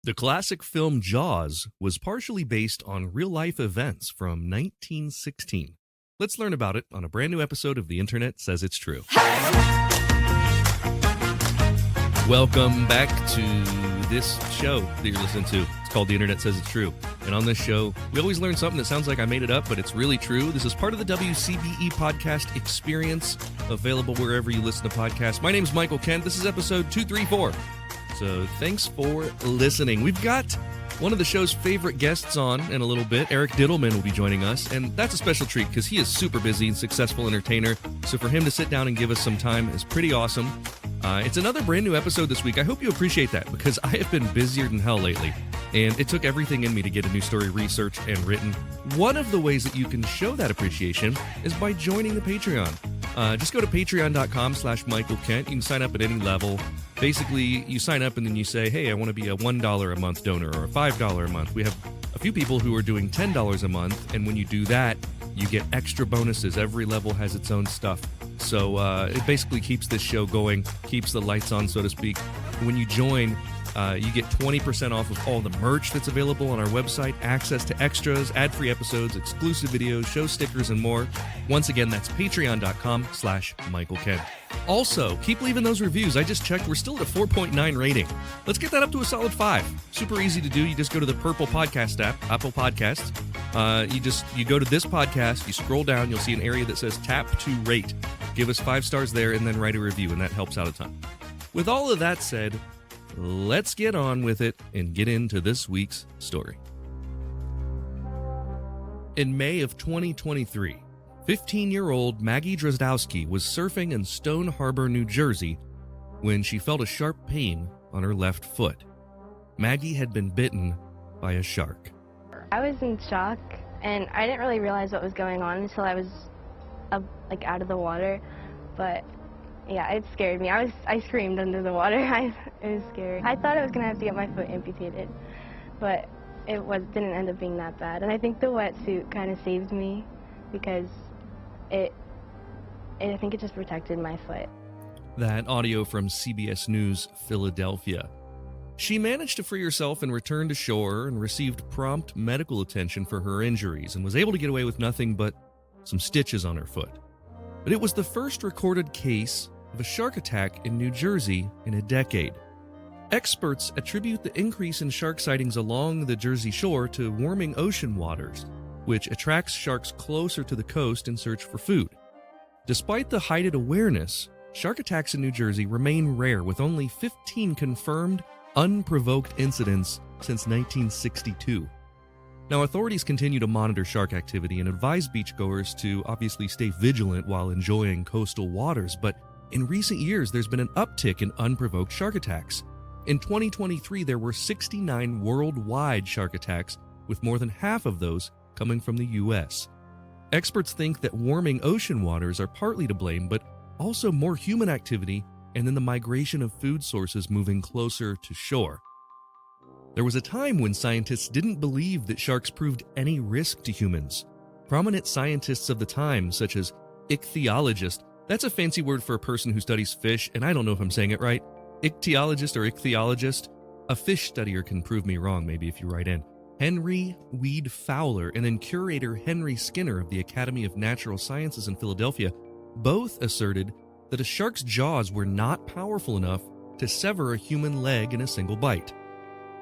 The classic film Jaws was partially based on real-life events from 1916. Let's learn about it on a brand new episode of The Internet Says It's True. Welcome back to this show that you're listening to. It's called The Internet Says It's True. And on this show, we always learn something that sounds like I made it up, but it's really true. This is part of the WCBE podcast experience, available wherever you listen to podcasts. My name's Michael Kent. This is episode 234. So thanks for listening. We've got one of the show's favorite guests on in a little bit. Eric Dittelman will be joining us, and that's a special treat because he is super busy and successful entertainer. So for him to sit down and give us some time is pretty awesome. It's another brand new episode this week. I hope you appreciate that because I have been busier than hell lately, and it took everything in me to get a new story researched and written. One of the ways that you can show that appreciation is by joining the Patreon. Just go to patreon.com/Michael Kent. You can sign up at any level. Basically, you sign up and then you say, hey, I want to be a $1 a month donor or a $5 a month. We have a few people who are doing $10 a month, and when you do that, you get extra bonuses. Every level has its own stuff. So it basically keeps this show going, keeps the lights on, so to speak. When you join, you get 20% off of all the merch that's available on our website, access to extras, ad-free episodes, exclusive videos, show stickers, and more. Once again, that's patreon.com/Michael Kent. Also, keep leaving those reviews. I just checked. We're still at a 4.9 rating. Let's get that up to a solid 5. Super easy to do. You just go to the Purple Podcast app, Apple Podcasts. You go to this podcast, you scroll down, you'll see an area that says tap to rate. Give us 5 stars there and then write a review, and that helps out a ton. With all of that said, let's get on with it and get into this week's story. In May of 2023, 15-year-old Maggie Drozdowski was surfing in Stone Harbor, New Jersey, when she felt a sharp pain on her left foot. Maggie had been bitten by a shark. I was in shock, and I didn't really realize what was going on until I was out of the water. But yeah, it scared me. I screamed under the water. It was scary. I thought I was gonna have to get my foot amputated, but didn't end up being that bad. And I think the wetsuit kind of saved me because I think it just protected my foot. That audio from CBS News Philadelphia. She managed to free herself and return to shore and received prompt medical attention for her injuries and was able to get away with nothing but some stitches on her foot. But it was the first recorded case of a shark attack in New Jersey in a decade. Experts attribute the increase in shark sightings along the Jersey shore to warming ocean waters, which attracts sharks closer to the coast in search for food. Despite the heightened awareness, shark attacks in New Jersey remain rare, with only 15 confirmed, unprovoked incidents since 1962. Now, authorities continue to monitor shark activity and advise beachgoers to obviously stay vigilant while enjoying coastal waters, but in recent years, there's been an uptick in unprovoked shark attacks. In 2023, there were 69 worldwide shark attacks, with more than half of those coming from the U.S. Experts think that warming ocean waters are partly to blame, but also more human activity and then the migration of food sources moving closer to shore. There was a time when scientists didn't believe that sharks proved any risk to humans. Prominent scientists of the time, such as ichthyologist, that's a fancy word for a person who studies fish, and I don't know if I'm saying it right, ichthyologist or ichthyologist, a fish studier can prove me wrong maybe if you write in, Henry Weed Fowler, and then curator Henry Skinner of the Academy of Natural Sciences in Philadelphia, both asserted that a shark's jaws were not powerful enough to sever a human leg in a single bite.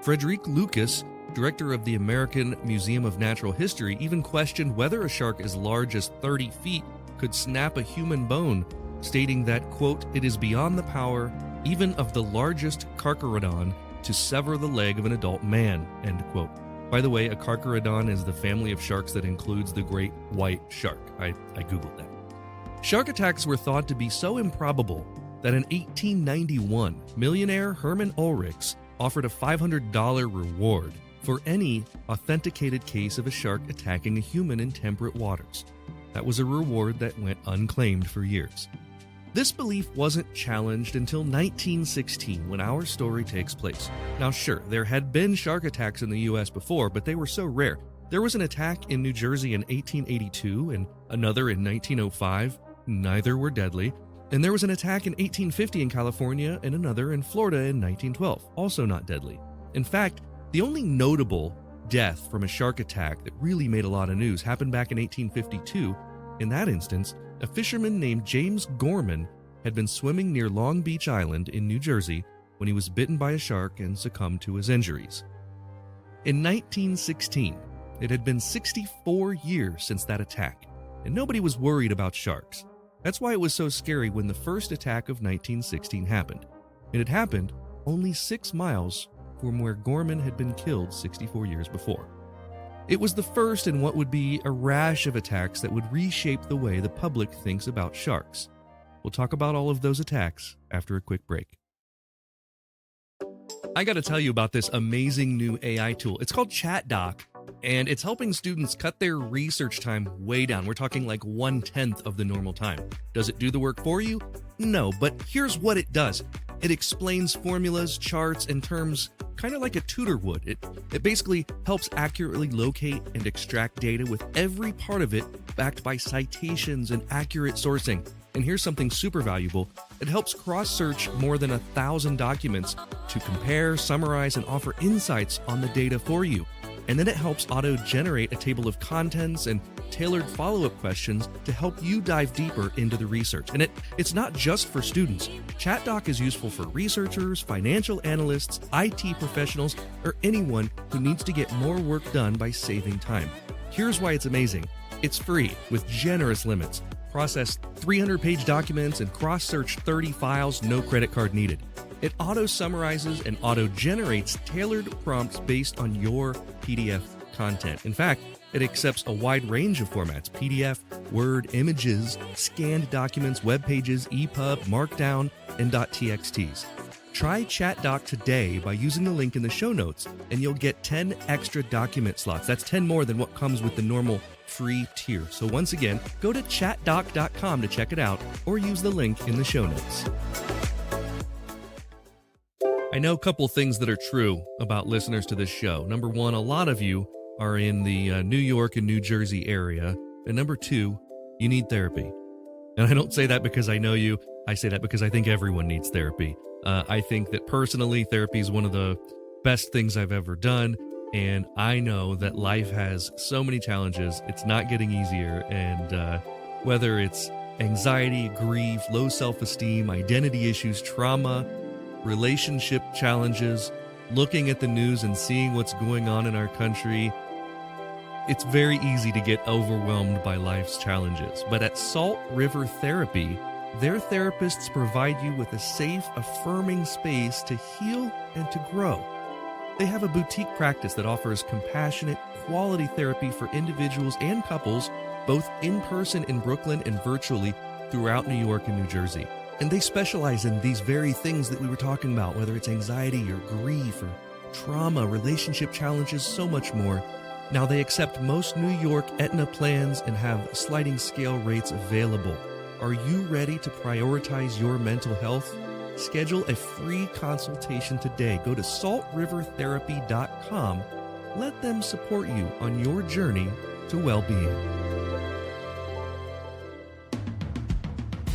Frederick Lucas, director of the American Museum of Natural History, even questioned whether a shark as large as 30 feet could snap a human bone, stating that, quote, it is beyond the power even of the largest carcharodon to sever the leg of an adult man, end quote. By the way, a carcharodon is the family of sharks that includes the great white shark. I Googled that. Shark attacks were thought to be so improbable that in 1891, millionaire Herman Ulrichs offered a $500 reward for any authenticated case of a shark attacking a human in temperate waters. That was a reward that went unclaimed for years. This belief wasn't challenged until 1916, when our story takes place. Now sure, there had been shark attacks in the U.S. before, but they were so rare. There was an attack in New Jersey in 1882 and another in 1905. Neither were deadly. And there was an attack in 1850 in California and another in Florida in 1912, also not deadly. In fact, The only notable death from a shark attack that really made a lot of news happened back in 1852. In that instance, a fisherman named James Gorman had been swimming near Long Beach Island in New Jersey when he was bitten by a shark and succumbed to his injuries. In 1916, it had been 64 years since that attack, and nobody was worried about sharks. That's why it was so scary when the first attack of 1916 happened. It had happened only 6 miles from where Gorman had been killed 64 years before. It was the first in what would be a rash of attacks that would reshape the way the public thinks about sharks. We'll talk about all of those attacks after a quick break. I got to tell you about this amazing new AI tool. It's called ChatDoc, and it's helping students cut their research time way down. We're talking like 1/10 of the normal time. Does it do the work for you? No, but here's what it does. It explains formulas, charts, and terms kind of like a tutor would. It basically helps accurately locate and extract data with every part of it backed by citations and accurate sourcing. And here's something super valuable. It helps cross-search more than 1,000 documents to compare, summarize, and offer insights on the data for you. And then it helps auto-generate a table of contents and tailored follow-up questions to help you dive deeper into the research. And it's not just for students. ChatDoc is useful for researchers, financial analysts, IT professionals, or anyone who needs to get more work done by saving time. Here's why it's amazing. It's free with generous limits. Process 300-page documents and cross-search 30 files, no credit card needed. It auto-summarizes and auto-generates tailored prompts based on your PDF content. In fact, it accepts a wide range of formats: PDF, Word, images, scanned documents, web pages, EPUB, Markdown, and .txts. Try ChatDoc today by using the link in the show notes, and you'll get 10 extra document slots. That's 10 more than what comes with the normal free tier. So once again, go to chatdoc.com to check it out, or use the link in the show notes. I know a couple things that are true about listeners to this show. Number one, a lot of you are in the New York and New Jersey area. And number two, you need therapy. And I don't say that because I know you. I say that because I think everyone needs therapy. I think that personally, therapy is one of the best things I've ever done. And I know that life has so many challenges. It's not getting easier. And whether it's anxiety, grief, low self-esteem, identity issues, trauma, relationship challenges, looking at the news and seeing what's going on in our country, it's very easy to get overwhelmed by life's challenges. But at Salt River Therapy, their therapists provide you with a safe, affirming space to heal and to grow. They have a boutique practice that offers compassionate, quality therapy for individuals and couples, both in person in Brooklyn and virtually throughout New York and New Jersey. And they specialize in these very things that we were talking about, whether it's anxiety or grief or trauma, relationship challenges, so much more. Now, they accept most New York Aetna plans and have sliding scale rates available. Are you ready to prioritize your mental health? Schedule a free consultation today. Go to saltrivertherapy.com. Let them support you on your journey to well-being.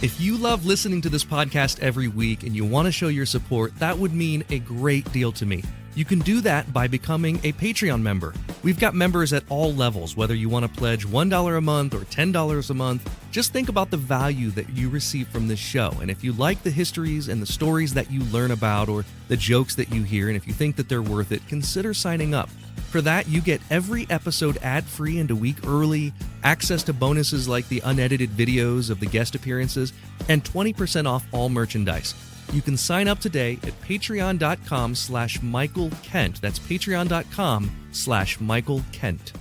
If you love listening to this podcast every week and you want to show your support, that would mean a great deal to me. You can do that by becoming a Patreon member. We've got members at all levels, whether you want to pledge $1 a month or $10 a month. Just think about the value that you receive from this show. And if you like the histories and the stories that you learn about or the jokes that you hear, and if you think that they're worth it, consider signing up. For that, you get every episode ad-free and a week early, access to bonuses like the unedited videos of the guest appearances, and 20% off all merchandise. You can sign up today at patreon.com/Michael Kent. That's patreon.com/Michael Kent.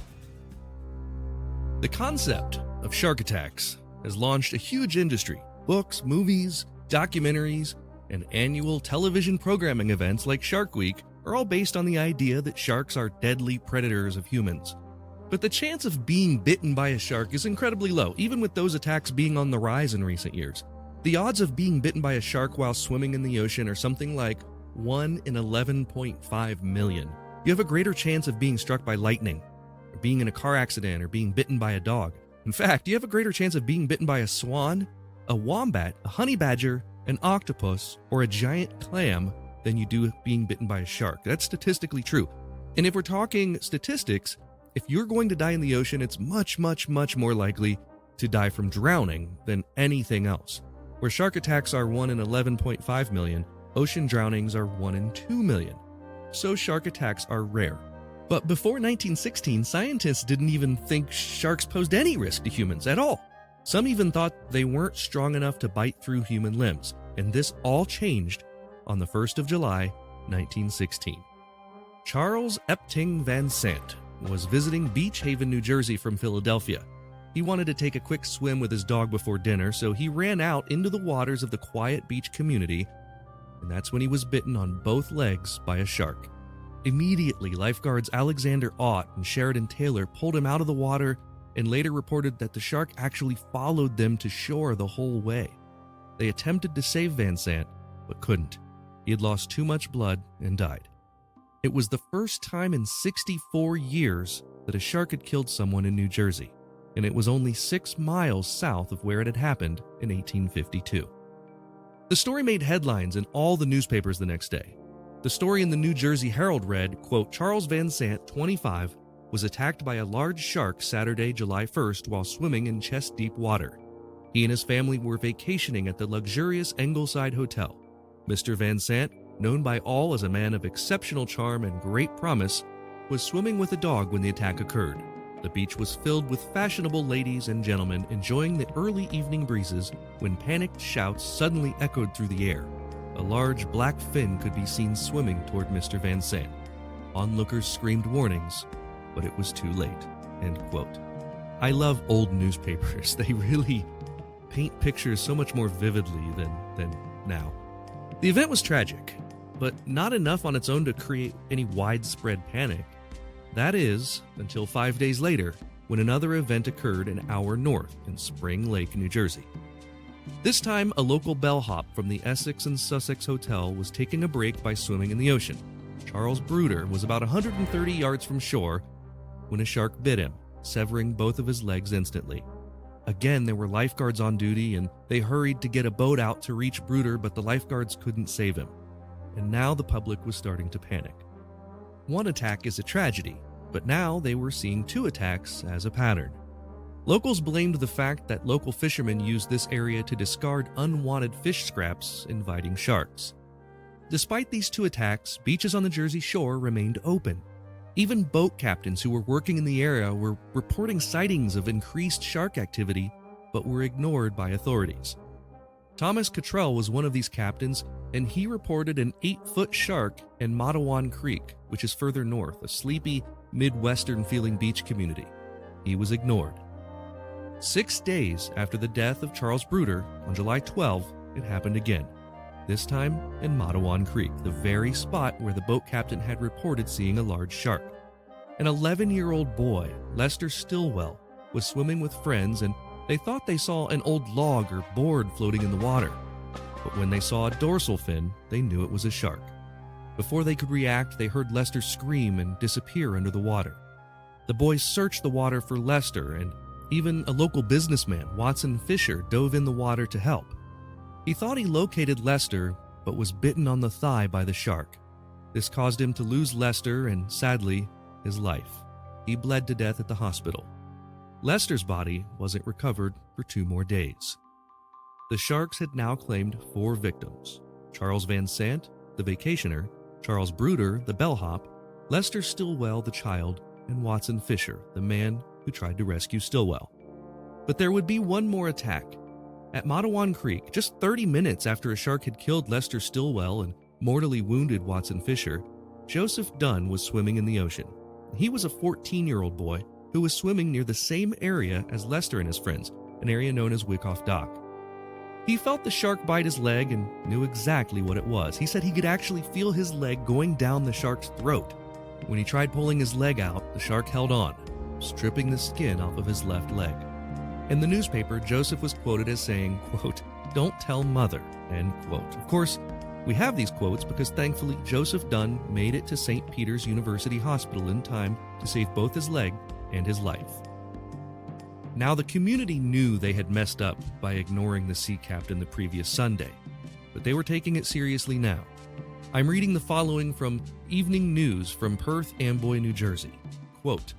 The concept of shark attacks has launched a huge industry. Books, movies, documentaries, and annual television programming events like Shark Week are all based on the idea that sharks are deadly predators of humans. But the chance of being bitten by a shark is incredibly low, even with those attacks being on the rise in recent years. The odds of being bitten by a shark while swimming in the ocean are something like 1 in 11.5 million. You have a greater chance of being struck by lightning, or being in a car accident, or being bitten by a dog. In fact, you have a greater chance of being bitten by a swan, a wombat, a honey badger, an octopus, or a giant clam than you do being bitten by a shark. That's statistically true. And if we're talking statistics, if you're going to die in the ocean, it's much, much, much more likely to die from drowning than anything else. Where shark attacks are 1 in 11.5 million, ocean drownings are 1 in 2 million. So shark attacks are rare. But before 1916, scientists didn't even think sharks posed any risk to humans at all. Some even thought they weren't strong enough to bite through human limbs, and this all changed on the 1st of July, 1916. Charles Epting Van Sant was visiting Beach Haven, New Jersey from Philadelphia. He wanted to take a quick swim with his dog before dinner, so he ran out into the waters of the quiet beach community, and that's when he was bitten on both legs by a shark. Immediately, lifeguards Alexander Ott and Sheridan Taylor pulled him out of the water and later reported that the shark actually followed them to shore the whole way. They attempted to save Van Sant, but couldn't. He had lost too much blood and died. It was the first time in 64 years that a shark had killed someone in New Jersey, and it was only 6 miles south of where it had happened in 1852. The story made headlines in all the newspapers the next day. The story in the New Jersey Herald read, quote, Charles Van Sant, 25, was attacked by a large shark Saturday, July 1st while swimming in chest-deep water. He and his family were vacationing at the luxurious Ingleside Hotel. Mr. Van Sant, known by all as a man of exceptional charm and great promise, was swimming with a dog when the attack occurred. The beach was filled with fashionable ladies and gentlemen enjoying the early evening breezes when panicked shouts suddenly echoed through the air. A large black fin could be seen swimming toward Mr. Van Sant. Onlookers screamed warnings, but it was too late. End quote. I love old newspapers. They really paint pictures so much more vividly than now. The event was tragic, but not enough on its own to create any widespread panic. That is, until 5 days later, when another event occurred an hour north in Spring Lake, New Jersey. This time, a local bellhop from the Essex and Sussex Hotel was taking a break by swimming in the ocean. Charles Bruder was about 130 yards from shore when a shark bit him, severing both of his legs instantly. Again, there were lifeguards on duty, and they hurried to get a boat out to reach Bruder, but the lifeguards couldn't save him. And now the public was starting to panic. One attack is a tragedy, but now they were seeing 2 attacks as a pattern. Locals blamed the fact that local fishermen used this area to discard unwanted fish scraps, inviting sharks. Despite these 2 attacks, beaches on the Jersey Shore remained open. Even boat captains who were working in the area were reporting sightings of increased shark activity, but were ignored by authorities. Thomas Cottrell was one of these captains, and he reported an 8-foot shark in Matawan Creek, which is further north, a sleepy, Midwestern-feeling beach community. He was ignored. 6 days after the death of Charles Bruder, on July 12, it happened again. This time in Matawan Creek, the very spot where the boat captain had reported seeing a large shark. An 11-year-old boy, Lester Stillwell, was swimming with friends, and they thought they saw an old log or board floating in the water. But when they saw a dorsal fin, they knew it was a shark. Before they could react, they heard Lester scream and disappear under the water. The boys searched the water for Lester, and even a local businessman, Watson Fisher, dove in the water to help. He thought he located Lester, but was bitten on the thigh by the shark. This caused him to lose Lester and, sadly, his life. He bled to death at the hospital. Lester's body wasn't recovered for 2 more days. The sharks had now claimed 4 victims: Charles Van Sant, the vacationer, Charles Bruder, the bellhop, Lester Stillwell, the child, and Watson Fisher, the man who tried to rescue Stillwell. But there would be one more attack. At Matawan Creek, just 30 minutes after a shark had killed Lester Stillwell and mortally wounded Watson Fisher, Joseph Dunn was swimming in the ocean. He was a 14-year-old boy who was swimming near the same area as Lester and his friends, an area known as Wyckoff Dock. He felt the shark bite his leg and knew exactly what it was. He said he could actually feel his leg going down the shark's throat. When he tried pulling his leg out, the shark held on, stripping the skin off of his left leg. In the newspaper, Joseph was quoted as saying, quote, "Don't tell mother," end quote. Of course, we have these quotes because thankfully Joseph Dunn made it to St. Peter's University Hospital in time to save both his leg and his life. Now, the community knew they had messed up by ignoring the sea captain the previous Sunday, but they were taking it seriously now. I'm reading the following from Evening News from Perth Amboy, New Jersey. Quote,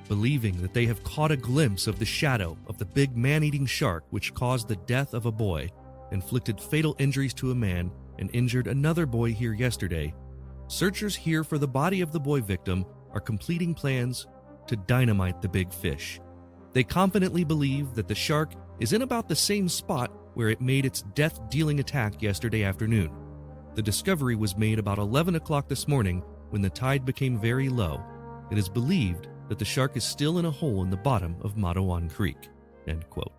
believing that they have caught a glimpse of the shadow of the big man-eating shark which caused the death of a boy, inflicted fatal injuries to a man, and injured another boy here yesterday, searchers here for the body of the boy victim are completing plans to dynamite the big fish. They confidently believe that the shark is in about the same spot where it made its death-dealing attack yesterday afternoon. The discovery was made about 11 o'clock this morning when the tide became very low. It is believed that the shark is still in a hole in the bottom of Matawan Creek." End quote.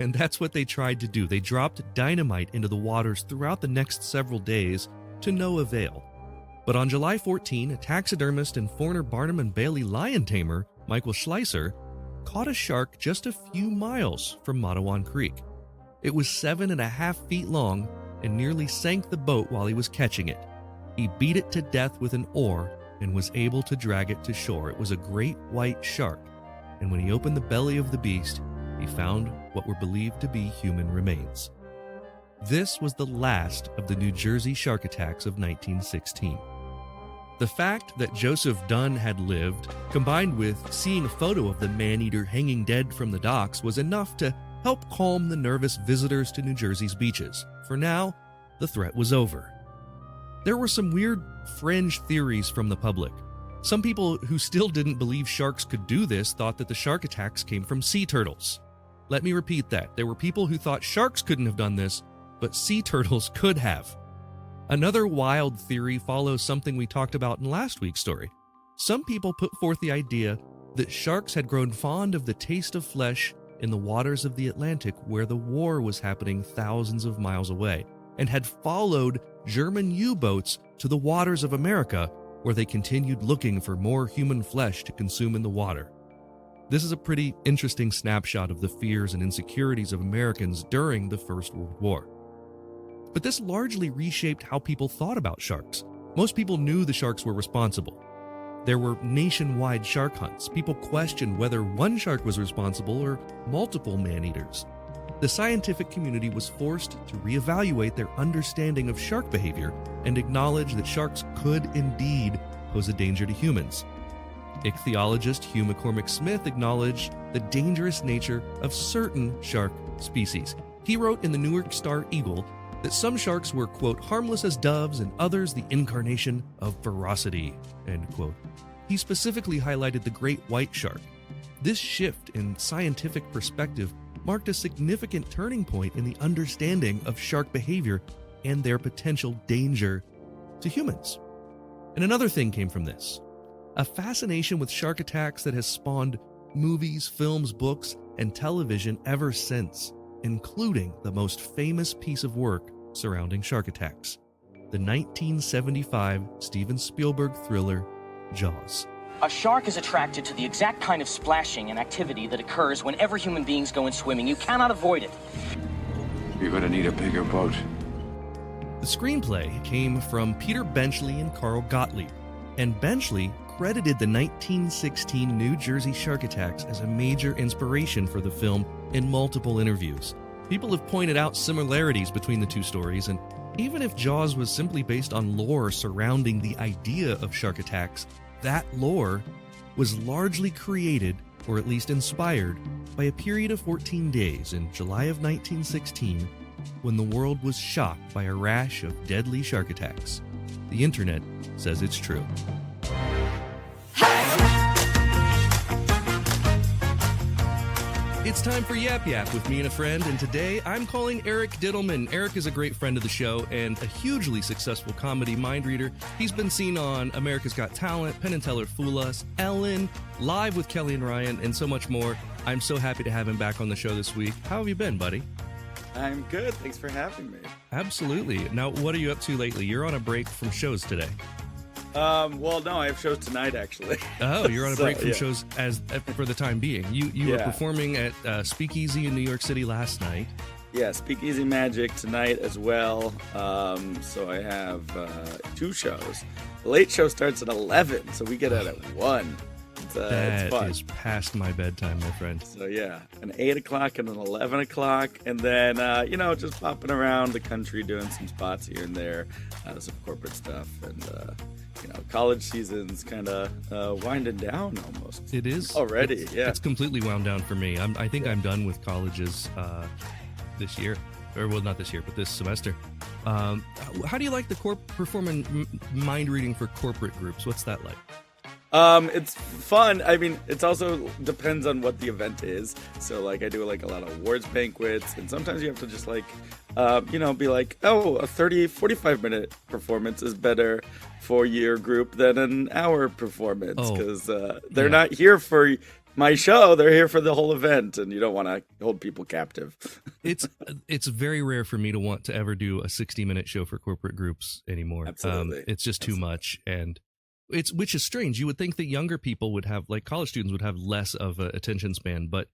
And that's what they tried to do. They dropped dynamite into the waters throughout the next several days to no avail. But on July 14, a taxidermist and former Barnum and Bailey lion tamer, Michael Schleiser, caught a shark just a few miles from Matawan Creek. It was 7.5 feet long and nearly sank the boat while he was catching it. He beat it to death with an oar and was able to drag it to shore. It was a great white shark, and when he opened the belly of the beast, he found what were believed to be human remains. This was the last of the New Jersey shark attacks of 1916. The fact that Joseph Dunn had lived, combined with seeing a photo of the man-eater hanging dead from the docks, was enough to help calm the nervous visitors to New Jersey's beaches. For now, the threat was over. There were some weird fringe theories from the public. Some people who still didn't believe sharks could do this thought that the shark attacks came from sea turtles. Let me repeat that. There were people who thought sharks couldn't have done this, but sea turtles could have. Another wild theory follows something we talked about in last week's story. Some people put forth the idea that sharks had grown fond of the taste of flesh in the waters of the Atlantic where the war was happening thousands of miles away, and had followed German U-boats to the waters of America where they continued looking for more human flesh to consume in the water. This is a pretty interesting snapshot of the fears and insecurities of Americans during the First World War. But this largely reshaped how people thought about sharks. Most people knew the sharks were responsible. There were nationwide shark hunts. People questioned whether one shark was responsible or multiple man-eaters. The scientific community was forced to reevaluate their understanding of shark behavior and acknowledge that sharks could indeed pose a danger to humans. Ichthyologist Hugh McCormick Smith acknowledged the dangerous nature of certain shark species. He wrote in the New York Star Eagle that some sharks were, quote, harmless as doves and others the incarnation of ferocity, end quote. He specifically highlighted the great white shark. This shift in scientific perspective marked a significant turning point in the understanding of shark behavior and their potential danger to humans. And another thing came from this: a fascination with shark attacks that has spawned movies, films, books, and television ever since, including the most famous piece of work surrounding shark attacks, the 1975 Steven Spielberg thriller Jaws. A shark is attracted to the exact kind of splashing and activity that occurs whenever human beings go in swimming. You cannot avoid it. You're gonna need a bigger boat. The screenplay came from Peter Benchley and Carl Gottlieb, and Benchley credited the 1916 New Jersey shark attacks as a major inspiration for the film in multiple interviews. People have pointed out similarities between the two stories, and even if Jaws was simply based on lore surrounding the idea of shark attacks, that lore was largely created, or at least inspired, by a period of 14 days in July of 1916 when the world was shocked by a rash of deadly shark attacks. The internet says it's true. It's time for Yap Yap with me and a friend, and today I'm calling Eric Dittelman. Eric is a great friend of the show and a hugely successful comedy mind reader. He's been seen on America's Got Talent, Penn and Teller Fool Us, Ellen, Live with Kelly and Ryan, and so much more. I'm so happy to have him back on the show this week. How have you been, buddy? I'm good. Thanks for having me. Absolutely. Now, what are you up to lately? You're on a break from shows today. Well, no, I have shows tonight, actually. Oh, you're on a break from shows for the time being. You were performing at Speakeasy in New York City last night. Yeah, Speakeasy Magic tonight as well. So I have 2 shows. The late show starts at 11, so we get out at 1. It's That fun. is past my bedtime, my friend. So yeah, an 8 o'clock and an 11 o'clock, and then just popping around the country doing some spots here and there, some corporate stuff, and college season's kind of winding down almost. It is already. It's completely wound down for me. I think I'm done with colleges this year, or well, not this year, but this semester. How do you like the performing mind reading for corporate groups? What's that like? It's fun. I mean, it's also depends on what the event is. So like I do like a lot of awards banquets, and sometimes you have to just like, be like, oh, a 45 minute performance is better for your group than an hour performance because they're not here for my show. They're here for the whole event, and you don't want to hold people captive. It's very rare for me to want to ever do a 60-minute show for corporate groups anymore. Absolutely. It's just too much, and which is strange. You would think that younger people would have, like college students would have less of an attention span, but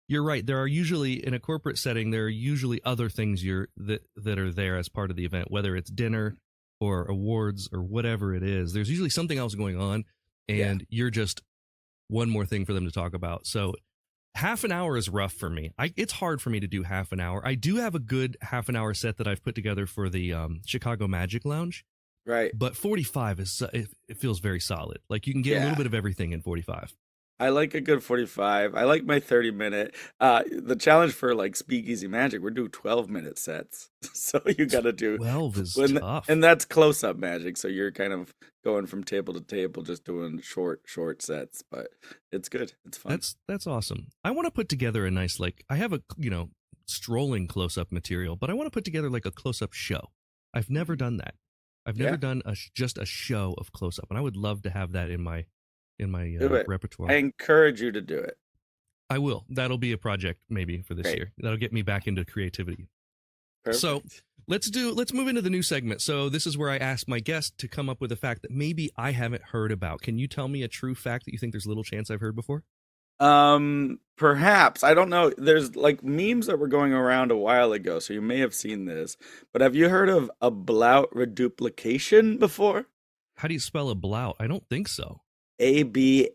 you're right. There are usually, in a corporate setting, there are usually other things that are there as part of the event, whether it's dinner or awards or whatever it is. There's usually something else going on, and you're just one more thing for them to talk about. So half an hour is rough for me. It's hard for me to do half an hour. I do have a good half an hour set that I've put together for the Chicago Magic Lounge. Right. But 45 it feels very solid. Like you can get a little bit of everything in 45. I like a good 45. I like my 30-minute. The challenge for like Speakeasy Magic, we're doing 12-minute sets. So you got to do 12 is tough. And that's close-up magic. So you're kind of going from table to table, just doing short sets. But it's good. It's fun. That's awesome. I want to put together a nice, like, I have a, strolling close-up material, but I want to put together like a close-up show. I've never done that. I've never done just a show of close-up, and I would love to have that in my repertoire. I encourage you to do it. I will. That'll be a project maybe for this year. That'll get me back into creativity. Perfect. So let's move into the new segment. So this is where I ask my guest to come up with a fact that maybe I haven't heard about. Can you tell me a true fact that you think there's little chance I've heard before? Perhaps. I don't know. There's like memes that were going around a while ago, so you may have seen this. But have you heard of a blout reduplication before? How do you spell a blout? I don't think so. ABLAUT?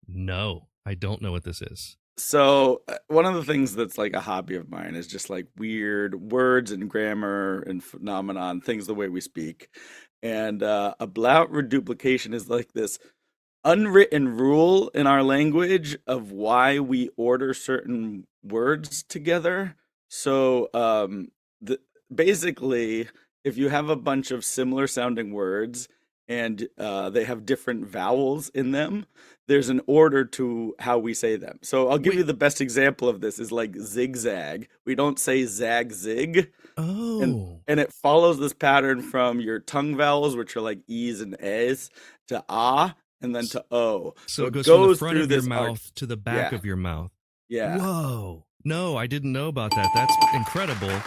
No, I don't know what this is. So one of the things that's like a hobby of mine is just like weird words and grammar and phenomenon, things the way we speak. And a blout reduplication is like this unwritten rule in our language of why we order certain words together. So basically, if you have a bunch of similar sounding words and they have different vowels in them, there's an order to how we say them. So I'll give you the best example of this is like zigzag. We don't say zag zig. Oh. And it follows this pattern from your tongue vowels, which are like E's and A's, to ah, and then to O. So it goes from the front of your mouth to the back of your mouth. Yeah. Whoa. No, I didn't know about that. That's incredible.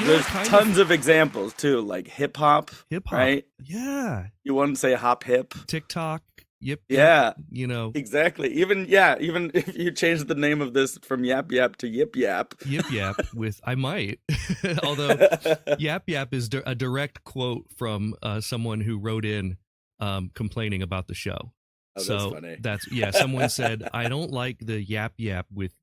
There's tons of examples too, like hip hop, right? Yeah. You want to say hop hip? TikTok. Yep. Yeah. Exactly. Even if you change the name of this from Yap Yap to Yip Yap. Yip Yap I might. Although Yap Yap is a direct quote from someone who wrote in complaining about the show. Oh, so that's funny. Someone said, I don't like the Yap Yap with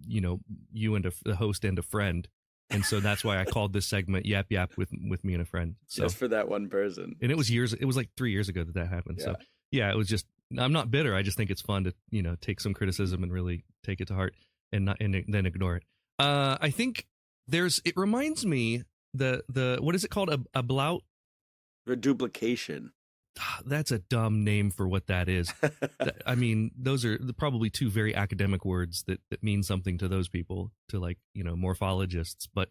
you and the host and a friend. And so that's why I called this segment Yap Yap with me and a friend. So, just for that one person. And it was like 3 years ago that happened. Yeah. So yeah, it was just, I'm not bitter. I just think it's fun to, take some criticism and really take it to heart and then ignore it. I think it reminds me what is it called? A blout? Reduplication. That's a dumb name for what that is. I mean, those are probably two very academic words that mean something to those people, to like, morphologists. But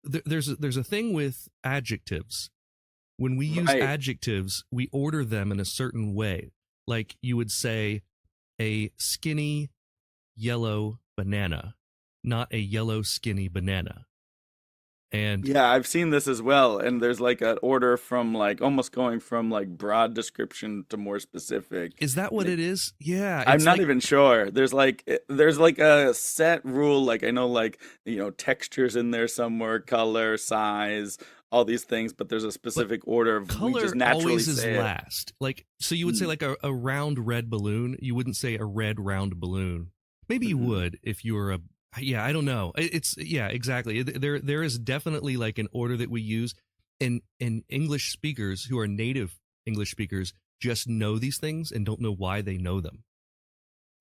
there's a thing with adjectives. When we use adjectives, we order them in a certain way. Like you would say a skinny yellow banana, not a yellow skinny banana. And yeah, I've seen this as well. And there's like an order from like almost going from like broad description to more specific. Is that what it is? Yeah. I'm not even sure. There's like a set rule. Like I know like, textures in there somewhere, color, size, all these things, but there's a specific order of we Color just naturally always is say it. last. Like, so you would say like a round red balloon. You wouldn't say a red round balloon. Maybe you would if you were a, yeah, I don't know. It's, yeah, exactly. There is definitely like an order that we use, and English speakers who are native English speakers just know these things and don't know why they know them.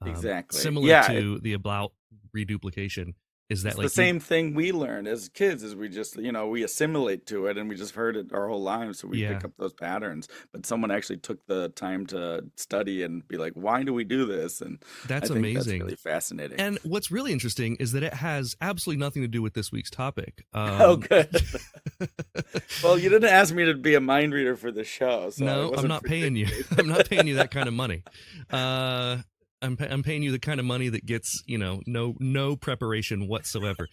Exactly. Similar to the about reduplication. Is that it's like the same thing we learned as kids? Is we just we assimilate to it and we just heard it our whole lives, so we pick up those patterns. But someone actually took the time to study and be like, why do we do this? And that's I think amazing. That's really fascinating. And what's really interesting is that it has absolutely nothing to do with this week's topic. Oh, good. Well, you didn't ask me to be a mind reader for the show, so no, I'm not paying you. I'm not paying you that kind of money. I'm paying you the kind of money that gets, no preparation whatsoever.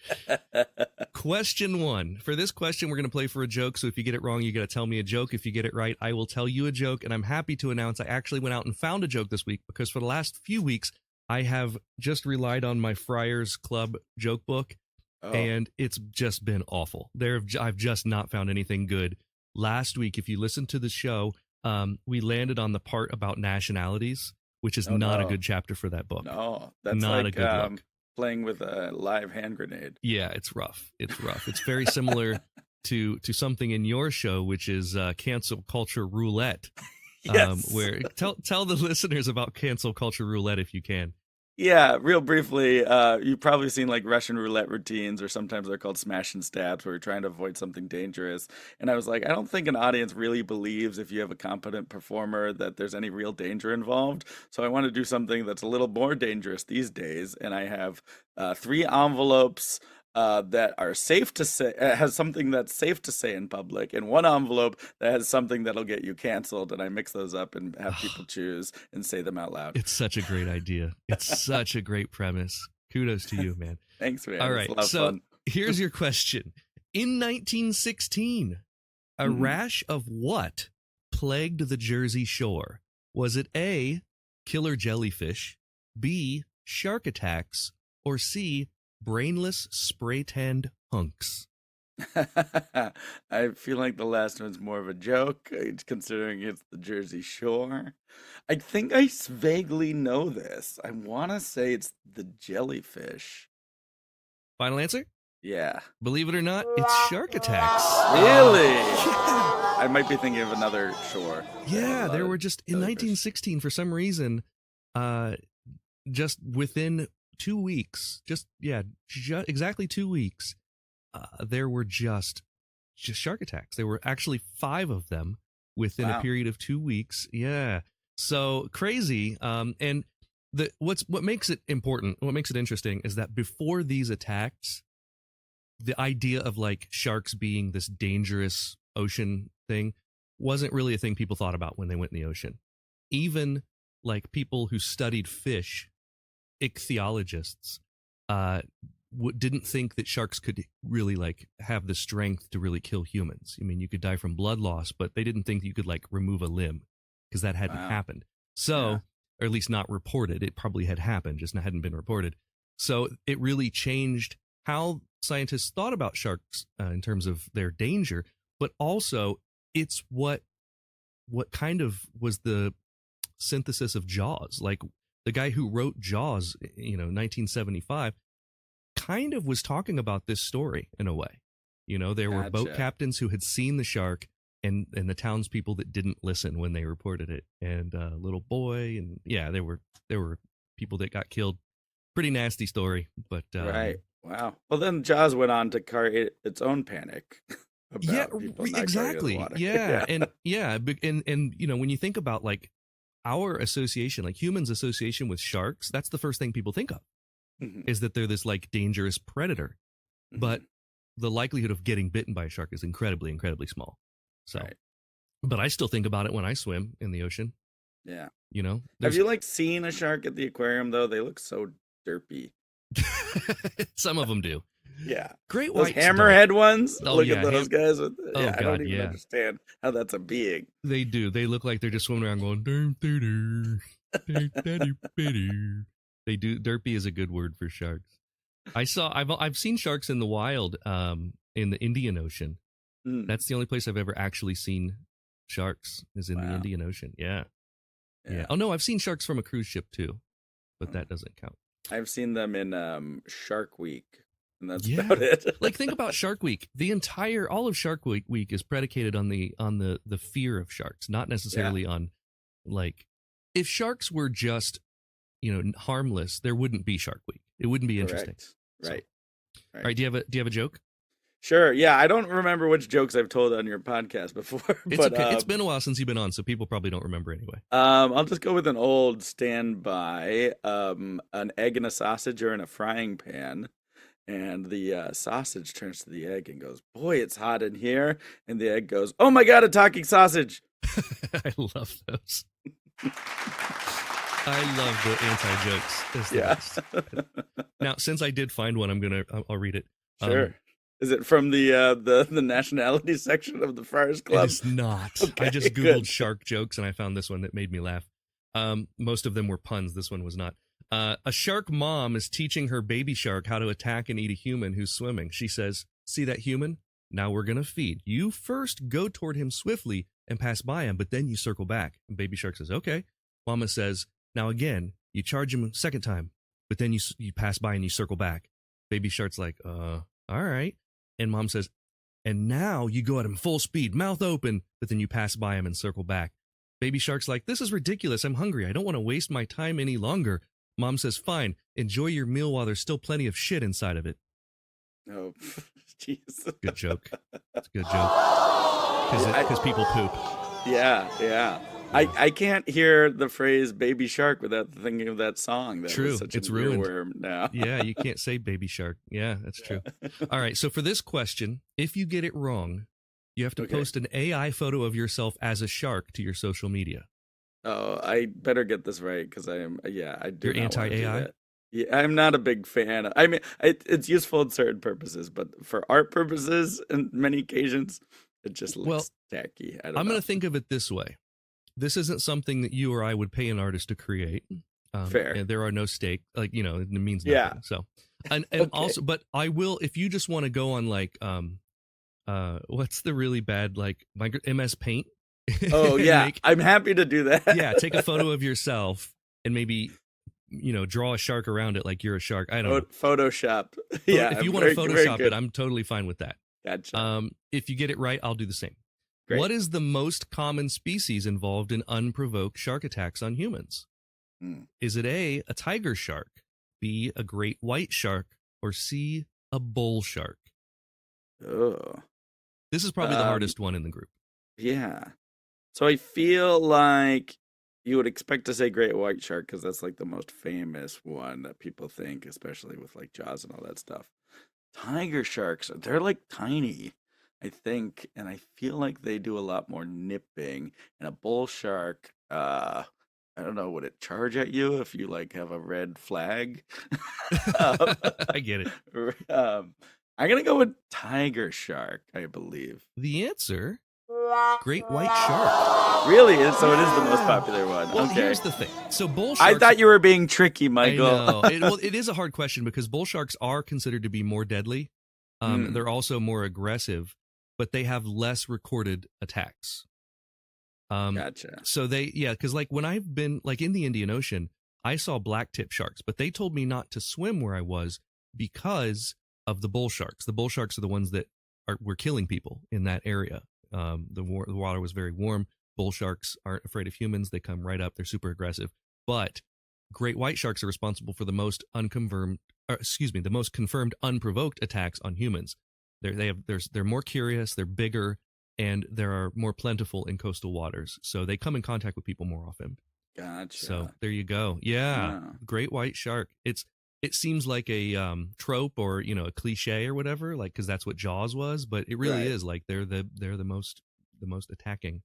Question 1. For this question, we're going to play for a joke. So if you get it wrong, you got to tell me a joke. If you get it right, I will tell you a joke. And I'm happy to announce I actually went out and found a joke this week, because for the last few weeks, I have just relied on my Friars Club joke book. Oh. And it's just been awful. I've just not found anything good. Last week, if you listened to the show, we landed on the part about nationalities, which is not a good chapter for that book. No, that's not like a good look. Playing with a live hand grenade. Yeah, it's rough. It's very similar to something in your show, which is cancel culture roulette. Yes. Where tell the listeners about cancel culture roulette if you can. Yeah, real briefly, you've probably seen like Russian roulette routines, or sometimes they're called smash and stabs, where you're trying to avoid something dangerous. And I was like, I don't think an audience really believes, if you have a competent performer, that there's any real danger involved. So I want to do something that's a little more dangerous these days. And I have 3 envelopes that are safe to say, has something that's safe to say in public, and 1 envelope that has something that'll get you canceled. And I mix those up and have people choose and say them out loud. It's such a great idea. It's such a great premise. Kudos to you, man. Thanks, man. All right, it's a lot of so fun. Here's your question. In 1916, a rash of what plagued the Jersey Shore? Was it A, killer jellyfish, B, shark attacks, or C, brainless spray-tanned hunks? I feel like the last one's more of a joke, considering it's the Jersey Shore. I think I vaguely know this. I want to say it's the jellyfish. Final answer? Yeah. Believe it or not, it's shark attacks. Really? Yeah. I might be thinking of another shore. Yeah, there were just, in 1916, for some reason, just within 2 weeks, exactly 2 weeks, there were just shark attacks. There were actually 5 of them within a period of 2 weeks. Yeah, so crazy. And what makes it important, what makes it interesting, is that before these attacks, the idea of like sharks being this dangerous ocean thing wasn't really a thing people thought about when they went in the ocean. Even like people who studied fish, ichthyologists, didn't think that sharks could really like have the strength to really kill humans. I mean, you could die from blood loss, but they didn't think you could like remove a limb, because that hadn't happened. So, or at least not reported. It probably had happened, just hadn't been reported. So it really changed how scientists thought about sharks in terms of their danger, but also it's what kind of was the synthesis of Jaws. Like the guy who wrote Jaws, 1975, kind of was talking about this story in a way. There were boat captains who had seen the shark, and the townspeople that didn't listen when they reported it, and a little boy, and there were people that got killed. Pretty nasty story, but right. Wow. Well, then Jaws went on to create its own panic. Exactly. Yeah, and when you think about like our association, like humans' association with sharks, that's the first thing people think of, is that they're this like dangerous predator. But the likelihood of getting bitten by a shark is incredibly, incredibly small. So, but I still think about it when I swim in the ocean. Yeah. Have you like seen a shark at the aquarium though? They look so derpy. Some of them do. Yeah. Great those white hammerhead ones. Oh, look yeah. at those guys. I don't even God, understand how that's a being. They do. They look like they're just swimming around going, they do. Derpy is a good word for sharks. I've seen sharks in the wild, in the Indian Ocean. Mm. That's the only place I've ever actually seen sharks is in the Wow. Indian Ocean. Yeah. Yeah. Oh no, I've seen sharks from a cruise ship too, but that doesn't count. I've seen them in Shark Week, and that's Yeah. about it. Like, think about Shark Week. All of Shark Week is predicated on the fear of sharks, not necessarily on, like, if sharks were just, harmless, there wouldn't be Shark Week. It wouldn't be interesting. Correct. Right. All right, do you have a joke? Sure. Yeah, I don't remember which jokes I've told on your podcast before. It's but, okay. It's been a while since you've been on, so people probably don't remember anyway. I'll just go with an old standby. An egg and a sausage are in a frying pan, and the sausage turns to the egg and goes, "Boy, it's hot in here." And the egg goes, "Oh my God, a talking sausage!" I love those. I love the anti-jokes. It's the best. Now, since I did find one, I'll read it. Sure. Is it from the nationality section of the Friars Club? It is not. Okay, I just Googled good. shark jokes and I found this one that made me laugh. Most of them were puns. This one was not. A shark mom is teaching her baby shark how to attack and eat a human who's swimming. She says, "See that human? Now we're going to feed. You first go toward him swiftly and pass by him, but then you circle back." And baby shark says, "Okay." Mama says, "Now again, you charge him a second time, but then you pass by and you circle back." Baby shark's like, all right. And mom says, "And now you go at him full speed, mouth open, but then you pass by him and circle back." Baby shark's like, "This is ridiculous. I'm hungry. I don't want to waste my time any longer." Mom says, "Fine. Enjoy your meal while there's still plenty of shit inside of it." Oh, jeez. Good joke. It's a good joke. Because people poop. Yeah. I can't hear the phrase "baby shark" without thinking of that song. That True. was such It's an ruined. earworm now. Yeah, you can't say baby shark. Yeah, that's true. All right, so for this question, if you get it wrong, you have to post an AI photo of yourself as a shark to your social media. Oh, I better get this right because I am. Yeah, I do. You're not wanna do anti-AI? that. Yeah, I'm not a big fan. I mean, it's useful in certain purposes, but for art purposes, in many occasions, it just looks tacky. I don't I'm know. going to think of it this way. This isn't something that you or I would pay an artist to create. Fair. And there are no stakes. Like, it means nothing. Yeah. So, and Okay. also, but I will, if you just want to go on like, what's the really bad, like MS Paint? Oh yeah, Make- I'm happy to do that. yeah. Take a photo of yourself and maybe, draw a shark around it. Like you're a shark. I don't know. Photoshop. Yeah, If you want to Photoshop it, I'm totally fine with that. Gotcha. If you get it right, I'll do the same. Great. What is the most common species involved in unprovoked shark attacks on humans? Is it A, a tiger shark, B, a great white shark, or C, a bull shark? Oh, This is probably the hardest one in the group. yeah. So I feel like you would expect to say great white shark because that's like the most famous one that people think, especially with like Jaws and all that stuff. Tiger sharks, they're like tiny, I think, and I feel like they do a lot more nipping. And a bull shark, I don't know, would it charge at you if you like have a red flag? I get it. I'm gonna go with tiger shark, I believe. The answer, great white shark. Really? So it is the most popular one. Well, Okay. here's the thing. So bull sharks. I thought you were being tricky, I Michael. know. It is a hard question because bull sharks are considered to be more deadly. They're also more aggressive, but they have less recorded attacks. Gotcha. So because like when I've been like in the Indian Ocean, I saw black tip sharks, but they told me not to swim where I was because of the bull sharks. The bull sharks are the ones that were killing people in that area. The water was very warm. Bull sharks aren't afraid of humans. They come right up. They're super aggressive. But great white sharks are responsible for the most the most confirmed unprovoked attacks on humans. They're more curious. They're bigger, and they are more plentiful in coastal waters. So they come in contact with people more often. Gotcha. So there you go. Yeah, Wow. great white shark. It seems like a trope or a cliche or whatever, like because that's what Jaws was, but it really Right. is like they're the most attacking.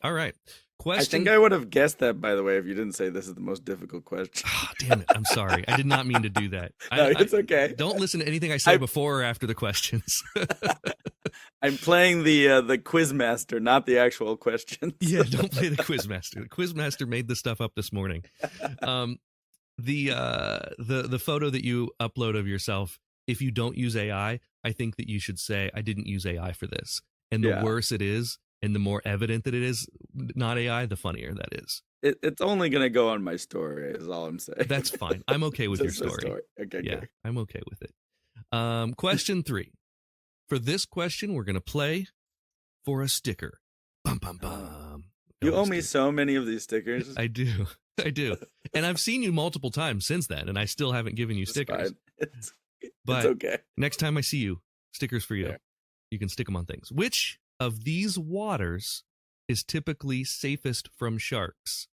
All right, question. I think I would have guessed that, by the way, if you didn't say this is the most difficult question. Ah, damn it! I'm sorry. I did not mean to do that. No, it's okay. Don't listen to anything I say before or after the questions. I'm playing the quiz master, not the actual questions. Yeah, don't play the quizmaster. The quizmaster made this stuff up this morning. The photo that you upload of yourself, if you don't use AI, I think that you should say, I didn't use AI for this. And the Yeah. worse it is, and the more evident that it is not AI, the funnier that is. It's only gonna go on my story, is all I'm saying. That's fine. I'm okay with your Just the story. Okay, Yeah, good. I'm okay with it. Question 3. For this question, we're going to play for a sticker. Bum, bum, bum. You No, owe I'm me just so many of these stickers. kidding. I do. I do. And I've seen you multiple times since then, and I still haven't given you It's stickers. fine. It's But okay. next time I see you, stickers for you. Fair. You can stick them on things. Which of these waters is typically safest from sharks?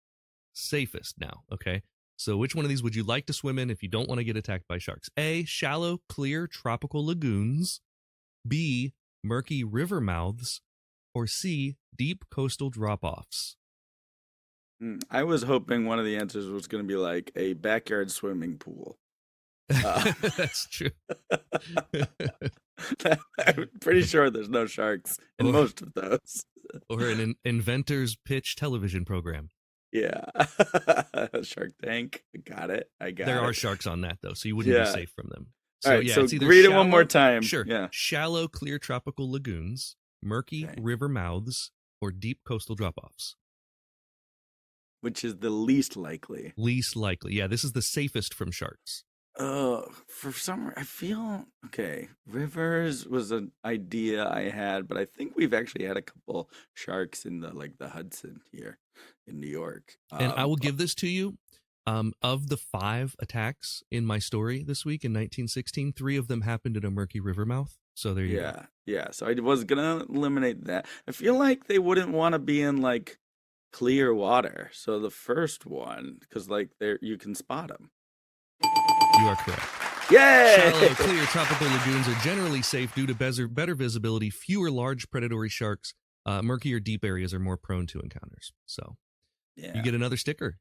Safest now, okay? So which one of these would you like to swim in if you don't want to get attacked by sharks? A, shallow, clear tropical lagoons. B, murky river mouths. Or C, deep coastal drop-offs. I was hoping one of the answers was going to be like a backyard swimming pool. That's true. I'm pretty sure there's no sharks in Or- most of those. Or an inventor's pitch television program. Yeah. Shark Tank. Got it. I got There it. are sharks on that, though, so you wouldn't Yeah. be safe from them. All right, so it's either read it one more time. Sure. Yeah. Shallow, clear tropical lagoons, murky Okay. river mouths, or deep coastal drop-offs. Which is the least likely. Least likely. Yeah, this is the safest from sharks. For some, I feel okay. Rivers was an idea I had, but I think we've actually had a couple sharks in the Hudson here in New York. And I will give this to you. Of the 5 attacks in my story this week in 1916, 3 of them happened in a murky river mouth. So there you go. Yeah. So I was gonna eliminate that. I feel like they wouldn't want to be in like clear water. So the first one, because like there you can spot them. You are correct. Yay! Shallow, clear tropical lagoons are generally safe due to better visibility, fewer large predatory sharks. Murky or deep areas are more prone to encounters. So Yeah. you get another sticker.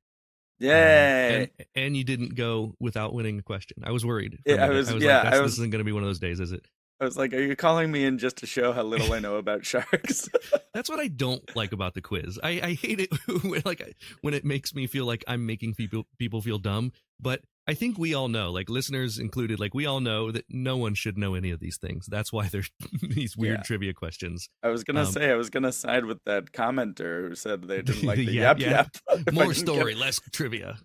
Yay! And you didn't go without winning a question. I was worried. for a Yeah, I minute. was- like, yeah, I this was- isn't going to be one of those days, is it? I was like, are you calling me in just to show how little I know about sharks? That's what I don't like about the quiz. I hate it when it makes me feel like I'm making people feel dumb. But I think we all know, like listeners included, like we all know that no one should know any of these things. That's why they're these weird Yeah. trivia questions. I was gonna say I was gonna side with that commenter who said they didn't like the Yap, yap yap. If I More didn't get- story, less trivia.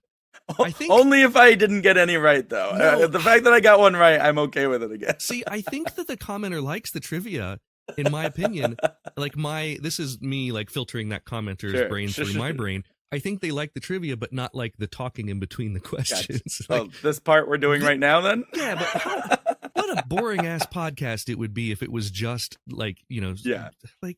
I think- only if I didn't get any right though. No. The fact that I got one right, I'm okay with it again. See, I think that the commenter likes the trivia, in my opinion. Like this is me like filtering that commenter's Sure, brain sure, through sure, my sure. brain. I think they like the trivia, but not like the talking in between the questions. Oh, this part we're doing right now, then. Yeah, but what a boring ass podcast it would be if it was just like, Yeah. like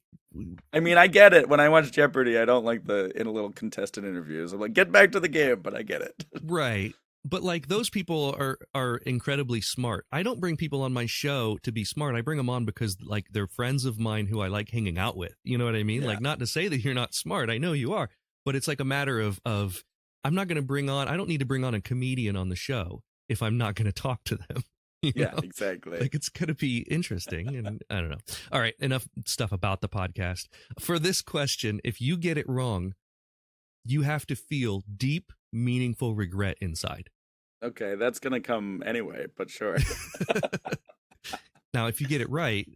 I mean, I get it. When I watch Jeopardy, I don't like the in a little contestant interviews. I'm like, get back to the game, but I get it. right. But like those people are incredibly smart. I don't bring people on my show to be smart. I bring them on because like they're friends of mine who I like hanging out with. You know what I mean? Yeah. Like not to say that you're not smart. I know you are, but it's like a matter of I'm not going to I don't need to bring on a comedian on the show if I'm not going to talk to them. you Yeah, know? exactly. Like it's going to be interesting. And I don't know. All right. Enough stuff about the podcast. For this question, if you get it wrong, you have to feel deep, meaningful regret inside. Okay, that's gonna come anyway, but sure. Now, if you get it right,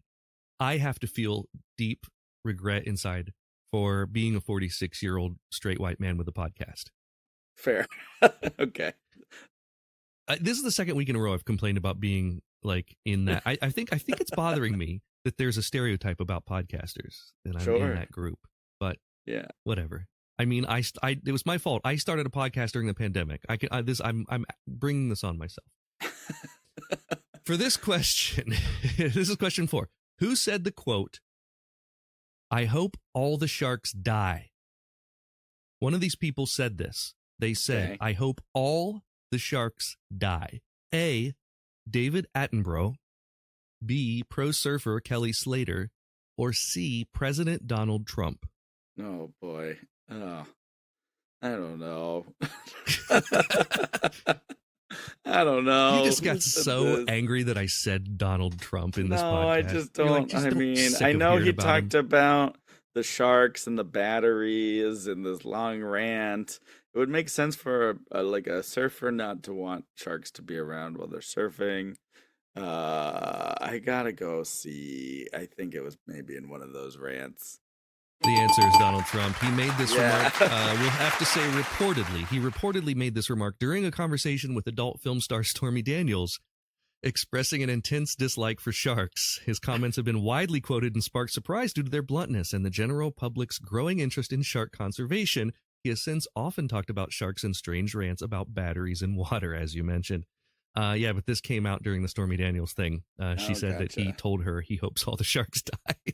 I have to feel deep regret inside for being a 46-year-old straight white man with a podcast. Fair. Okay. This is the second week in a row I've complained about being like in that. I think it's bothering me that there's a stereotype about podcasters and I'm Sure. in that group. But Yeah. whatever. I mean, it was my fault. I started a podcast during the pandemic. I'm bringing this on myself. For this question, this is question 4. Who said the quote, "I hope all the sharks die"? One of these people said this. They said, Okay. "I hope all the sharks die." A, David Attenborough. B, pro surfer Kelly Slater. Or C, President Donald Trump. Oh boy. Oh, I don't know. I don't know. You just got Who said so this? angry that I said Donald Trump in this No, podcast. I just You're like, don't. just I don't mean, sick I of know hearing he about talked him. about the sharks and the batteries and this long rant. It would make sense for like a surfer not to want sharks to be around while they're surfing. I gotta go see. I think it was maybe in one of those rants. The answer is Donald Trump. He made this remark, we'll have to say reportedly. He reportedly made this remark during a conversation with adult film star Stormy Daniels, expressing an intense dislike for sharks. His comments have been widely quoted and sparked surprise due to their bluntness and the general public's growing interest in shark conservation. He has since often talked about sharks in strange rants about batteries in water, as you mentioned. But this came out during the Stormy Daniels thing. She said that he told her he hopes all the sharks die.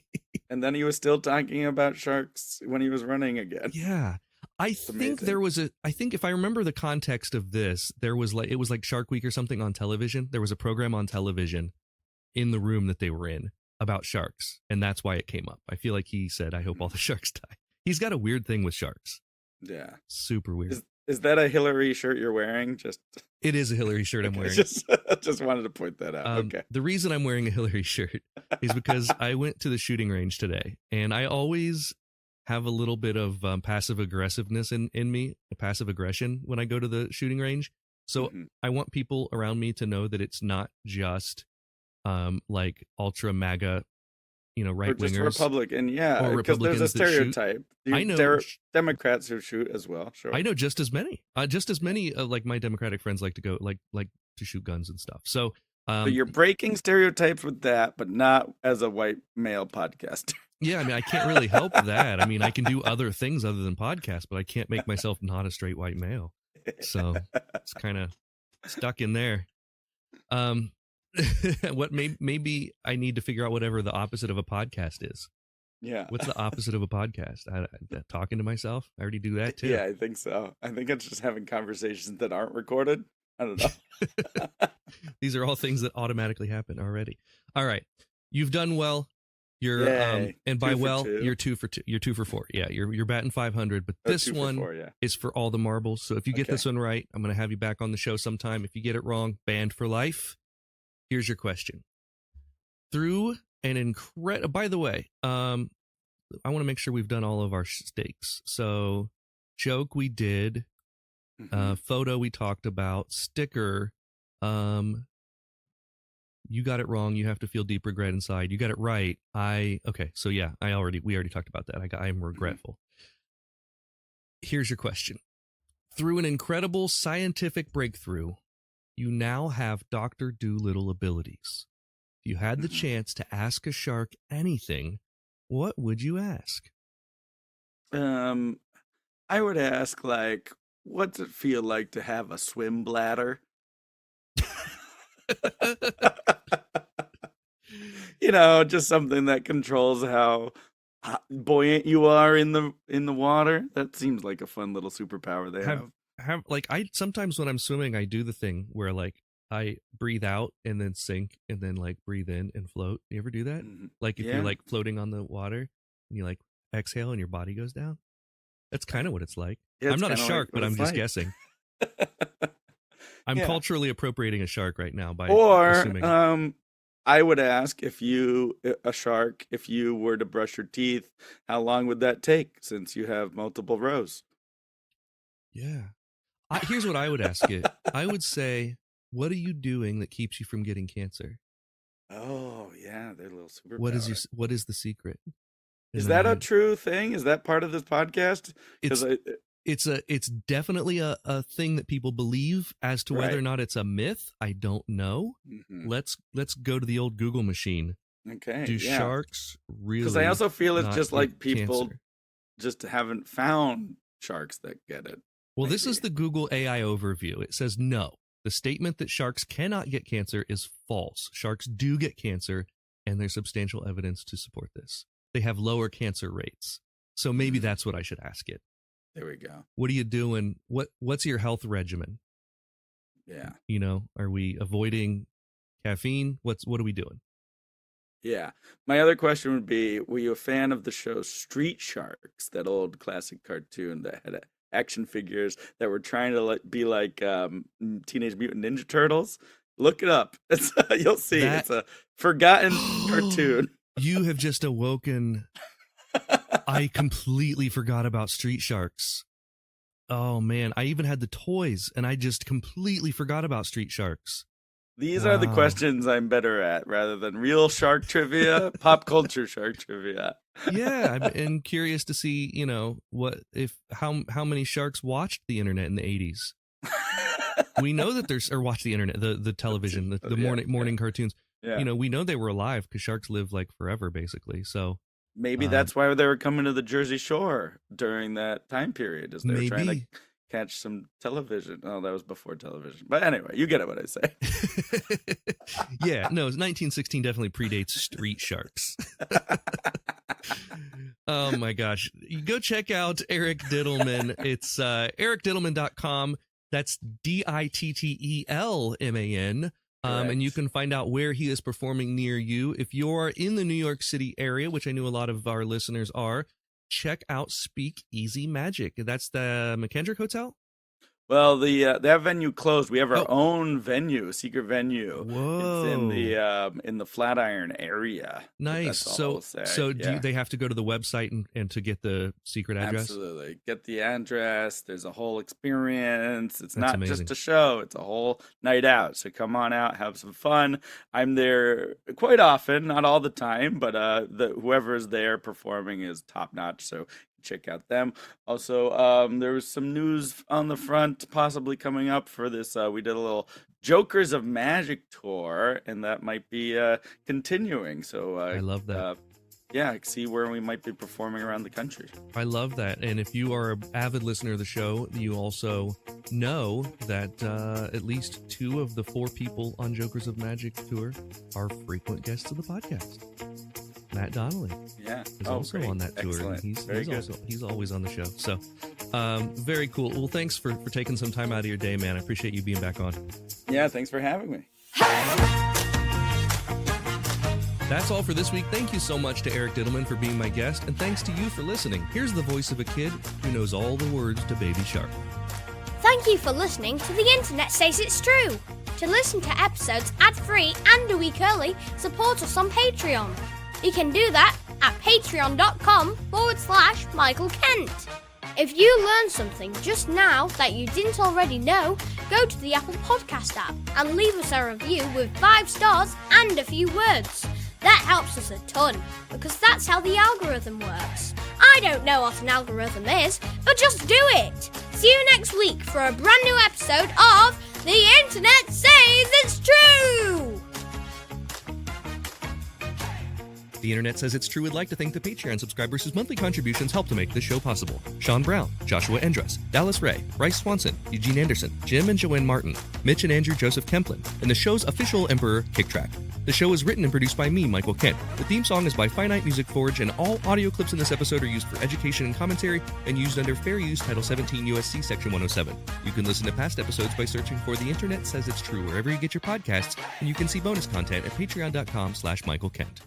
And then he was still talking about sharks when he was running again. Yeah. I think if I remember the context of this, it was like Shark Week or something on television. There was a program on television in the room that they were in about sharks, and that's why it came up. I feel like he said, I hope all the sharks die. He's got a weird thing with sharks. Yeah. Super weird. Is that a Hillary shirt you're wearing? It is a Hillary shirt I'm wearing. Just wanted to point that out. Okay. The reason I'm wearing a Hillary shirt is because I went to the shooting range today, and I always have a little bit of passive aggressiveness in me, passive aggression when I go to the shooting range. So I want people around me to know that it's not just like ultra MAGA, right wingers, or just Republican, because there's a stereotype. I know Democrats who shoot as well. Sure, I know just as many like my Democratic friends like to go like to shoot guns and stuff. So but you're breaking stereotypes with that, but not as a white male podcaster. Yeah, I mean, I can't really help that. I mean, I can do other things other than podcasts, but I can't make myself not a straight white male. So it's kind of stuck in there. Maybe I need to figure out whatever the opposite of a podcast is. Yeah. What's the opposite of a podcast? Talking to myself? I already do that too. Yeah, I think so. I think it's just having conversations that aren't recorded. I don't know. These are all things that automatically happen already. All right. You've done well. You're and by you're 2 for 2. You're 2 for 4. Yeah, you're batting 500, but this one is for all the marbles. So if you get this one right, I'm going to have you back on the show sometime. If you get it wrong, banned for life. Here's your question. Through an incredible, by the way, I want to make sure we've done all of our stakes. So joke we did, photo we talked about, sticker, you got it wrong. You have to feel deep regret inside. You got it right. We already talked about that. I am regretful. Here's your question. Through an incredible scientific breakthrough, you now have Dr. Dolittle abilities. If you had the chance to ask a shark anything, what would you ask? I would ask, what's it feel like to have a swim bladder? Just something that controls how buoyant you are in the water. That seems like a fun little superpower they have. I sometimes when I'm swimming, I do the thing where I breathe out and then sink and then breathe in and float. You ever do that? If you're floating on the water and you exhale and your body goes down. That's kind of what it's like. Yeah, I'm not a shark, but I'm just guessing. I'm culturally appropriating a shark right now by assuming. I would ask if you were to brush your teeth, how long would that take since you have multiple rows? Yeah. Here's what I would ask it. I would say, what are you doing that keeps you from getting cancer? Oh, yeah. They're a little super. What is the secret? Is that a true thing? Is that part of this podcast? It's definitely a thing that people believe. As to whether or not it's a myth, I don't know. Let's go to the old Google machine. Okay. Do sharks really? Because I also feel it's just like people cancer? Just haven't found sharks that get it. Well, this is the Google AI overview. It says no. The statement that sharks cannot get cancer is false. Sharks do get cancer, and there's substantial evidence to support this. They have lower cancer rates. So maybe that's what I should ask it. There we go. What are you doing? What's your health regimen? Yeah. Are we avoiding caffeine? What are we doing? Yeah. My other question would be, were you a fan of the show Street Sharks, that old classic cartoon that had action figures that were trying to be like Teenage Mutant Ninja Turtles? Look it up. You'll see. It's a forgotten cartoon. You have just awoken. I completely forgot about Street Sharks. Oh man, I even had the toys and I just completely forgot about Street Sharks. These are the questions I'm better at rather than real shark trivia, pop culture shark trivia. Yeah, I'm curious to see, how many sharks watched the internet in the 80s. We know that watched the internet, the television, the morning cartoons. Yeah. We know they were alive because sharks live like forever, basically. So maybe that's why they were coming to the Jersey Shore during that time period, as they were trying to catch some television. Oh, that was before television. But anyway, you get what I say. Yeah, no, 1916 definitely predates street sharks. Oh my gosh. Go check out Eric Dittelman. It's ericdittelman.com. That's Dittelman. And you can find out where he is performing near you. If you're in the New York City area, which I know a lot of our listeners are, check out Speak Easy Magic. That's the McKendrick Hotel? Well, that venue closed. We have our own venue, a secret venue. Whoa! It's in the Flatiron area. Nice. So do they have to go to the website and to get the secret address? Absolutely. Get the address. There's a whole experience. It's not amazing. just a show. It's a whole night out. So come on out, have some fun. I'm there quite often, not all the time, but whoever's there performing is top notch. So check out them. Also, there was some news on the front possibly coming up for this. We did a little Jokers of Magic tour, and that might be continuing. So I love that. See where we might be performing around the country. I love that. And if you are an avid listener of the show, you also know that at least 2 of the 4 people on Jokers of Magic tour are frequent guests of the podcast. Matt Donnelly is also on that tour. He's always on the show. So very cool. Well, thanks for taking some time out of your day, man. I appreciate you being back on. Yeah, thanks for having me. That's all for this week. Thank you so much to Eric Dittelman for being my guest, and thanks to you for listening. Here's the voice of a kid who knows all the words to Baby Shark. Thank you for listening to The Internet Says It's True. To listen to episodes ad-free and a week early, support us on Patreon. You can do that at patreon.com/Michael Kent. If you learned something just now that you didn't already know, go to the Apple Podcast app and leave us a review with 5 stars and a few words. That helps us a ton, because that's how the algorithm works. I don't know what an algorithm is, but just do it. See you next week for a brand new episode of The Internet Says It's True! The Internet Says It's True would like to thank the Patreon subscribers whose monthly contributions help to make this show possible. Sean Brown, Joshua Endress, Dallas Ray, Bryce Swanson, Eugene Anderson, Jim and Joanne Martin, Mitch and Andrew Joseph Kemplin, and the show's official Emperor, Kick Track. The show is written and produced by me, Michael Kent. The theme song is by Finite Music Forge, and all audio clips in this episode are used for education and commentary and used under Fair Use Title 17 U.S.C. Section 107. You can listen to past episodes by searching for The Internet Says It's True wherever you get your podcasts, and you can see bonus content at patreon.com/Michael Kent.